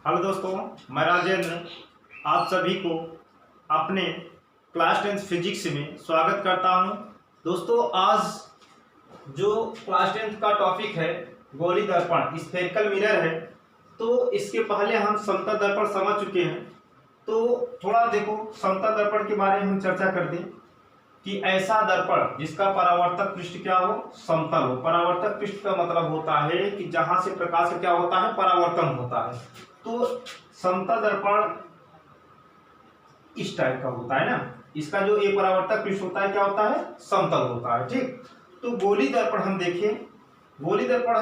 Hello दोस्तों, मैं राजेंद्र आप सभी को अपने क्लास 10 फिजिक्स में स्वागत करता हूं। दोस्तों, आज जो क्लास 10 का टॉपिक है गोली दर्पण स्फेरिकल मिरर है। तो इसके पहले हम समतल दर्पण समझ चुके हैं। तो थोड़ा देखो समतल दर्पण के बारे में हम चर्चा कर दें कि ऐसा दर्पण जिसका परावर्तक पृष्ठ क्या हो, समतल हो। परावर्तक पृष्ठ का मतलब होता है कि जहां से प्रकाश क्या होता है, परावर्तन होता है। तो समतल दर्पण इस टाइप का होता है ना। इसका जो एक परावर्तक पृष्ठ होता है क्या होता है, समतल होता है। ठीक, तो गोली दर्पण हम देखें। गोली दर्पण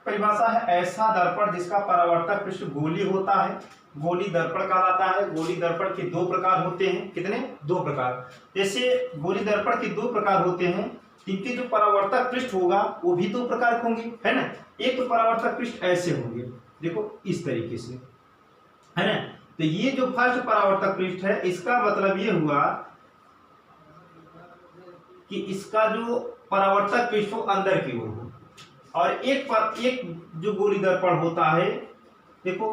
परिभाषा है ऐसा दर्पण जिसका परावर्तक पृष्ठ गोली होता है, गोली दर्पण कहलाता है। गोली दर्पण के दो प्रकार होते हैं। कितने? दो प्रकार। जैसे गोली दर्पण के दो प्रकार होते हैं, इनके जो परावर्तक पृष्ठ होगा वो भी दो प्रकार के होंगे, है ना। एक तो परावर्तक पृष्ठ ऐसे होंगे, देखो इस तरीके से, है ना। तो ये जो फर्स्ट परावर्तक पृष्ठ है, इसका मतलब ये हुआ कि इसका जो परावर्तक पृष्ठ हो अंदर की ओर हो। और एक जो गोली दर्पण होता है, देखो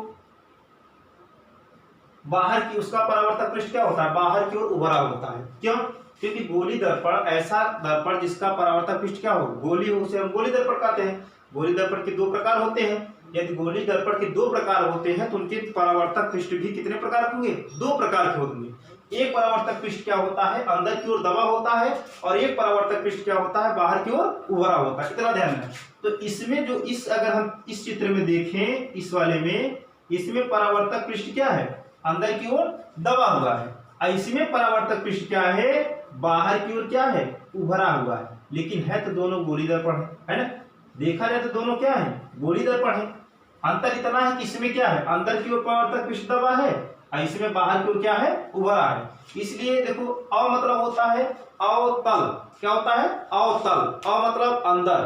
बाहर की, उसका परावर्तक पृष्ठ क्या होता है, बाहर की ओर उभरा होता है। क्यों? क्योंकि गोली दर्पण ऐसा दर्पण जिसका परावर्तक पृष्ठ क्या हो, गोली हो, उसे हम गोली दर्पण कहते हैं। गोली दर्पण के दो प्रकार होते हैं। यदि गोली दर्पण के दो प्रकार होते हैं तो उनके परावर्तक पृष्ठ भी कितने प्रकार के होंगे, दो प्रकार के होंगे। एक परावर्तक पृष्ठ क्या होता है, अंदर की ओर दबा होता है, और एक परावर्तक पृष्ठ क्या होता है, बाहर की ओर उभरा होता है। इतना ध्यान है। तो इसमें जो अगर हम इस चित्र में देखें, इस वाले में, इसमें परावर्तक पृष्ठ क्या है, अंदर की ओर दबा हुआ है। इसमें परावर्तक पृष्ठ क्या है, बाहर की ओर क्या है, उभरा हुआ है। लेकिन है तो दोनों गोली दर्पण है ना। देखा जाए तो दोनों क्या है, गोली दर्पण है। अंतर इतना है कि इसमें क्या है, अंदर की ओर परावर्तक पृष्ठ दबा है, और इसमें बाहर की ओर क्या है, उभरा है। इसलिए देखो अ मतलब होता है अवतल। क्या होता है, अवतल। अ मतलब अंदर।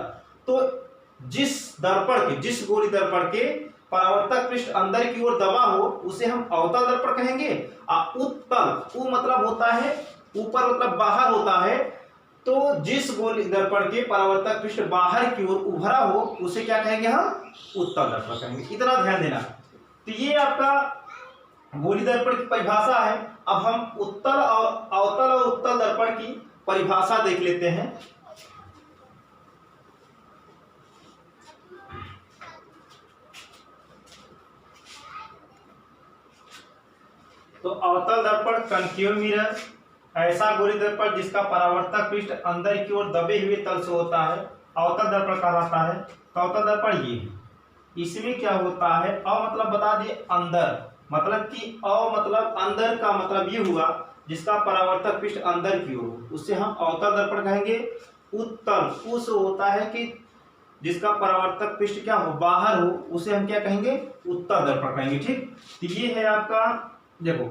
तो जिस दर्पण के, जिस गोली दर्पण के परावर्तक पृष्ठ अंदर की ओर दबा हो उसे हम अवतल दर्पण कहेंगे। उत्तल, उ मतलब होता है ऊपर, मतलब बाहर होता है। तो जिस गोली दर्पण के परावर्तक पृष्ठ बाहर की ओर उभरा हो उसे क्या कहेंगे, हम उत्तल दर्पण कहेंगे। इतना ध्यान देना। तो ये आपका गोली दर्पण की परिभाषा है। अब हम उत्तल और अवतल और उत्तल दर्पण की परिभाषा देख लेते हैं। तो अवतल दर्पण कनकेव मिरर, ऐसा गोली दर्पण जिसका परावर्तक पृष्ठ अंदर की ओर दबे हुए तल से होता है, अवतल दर्पण कहलाता है। तो अवतल दर्पण ये है। इसमें क्या होता है, अ मतलब बता दिए अंदर, मतलब कि अ मतलब अंदर का मतलब ये हुआ जिसका परावर्तक पृष्ठ अंदर की ओर, उससे हम अवतल दर्पण कहेंगे। उत्तल उस होता है कि जिसका परावर्तक पृष्ठ क्या हो, बाहर हो, उसे हम क्या कहेंगे, उत्तल दर्पण कहेंगे। ठीक, तो ये है आपका, देखो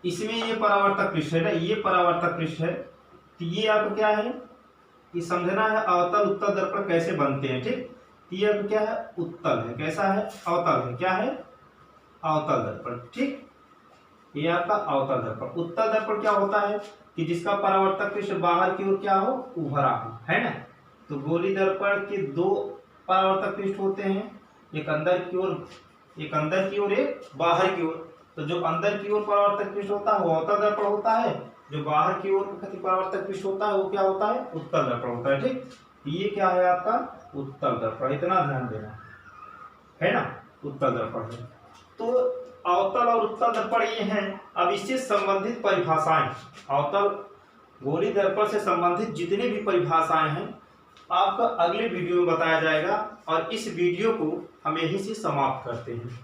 इसमें ये परावर्तक पृष्ठ है ना, ये परावर्तक पृष्ठ है। तो ये आपको क्या है, ये समझना है अवतल उत्तल दर्पण कैसे बनते हैं। ठीक, ये अब क्या है, उत्तल है। कैसा है, अवतल है। क्या है, अवतल दर्पण। ठीक, ये आपका अवतल दर्पण। उत्तल दर्पण क्या होता है कि जिसका परावर्तक पृष्ठ बाहर की ओर क्या हो, उभरा हो, है ना। तो गोली दर्पण के दो परावर्तक पृष्ठ होते हैं, एक अंदर की ओर, एक अंदर की ओर, एक बाहर की ओर। तो जो अंदर की ओर परावर्तक पृष्ठ होता है वो अवतल दर्पण होता है, जो बाहर की ओर परावर्तक पृष्ठ होता है वो क्या होता है, उत्तल दर्पण होता है। ठीक, ये क्या है आपका, उत्तल दर्पण। इतना ध्यान देना, है ना, उत्तल दर्पण है। तो अवतल और उत्तल दर्पण ये हैं। अब इससे संबंधित परिभाषाएं, अवतल गोली दर्पण से संबंधित जितने भी परिभाषाएं हैं आपका अगले वीडियो में बताया जाएगा। और इस वीडियो को हम यहीं से समाप्त करते हैं।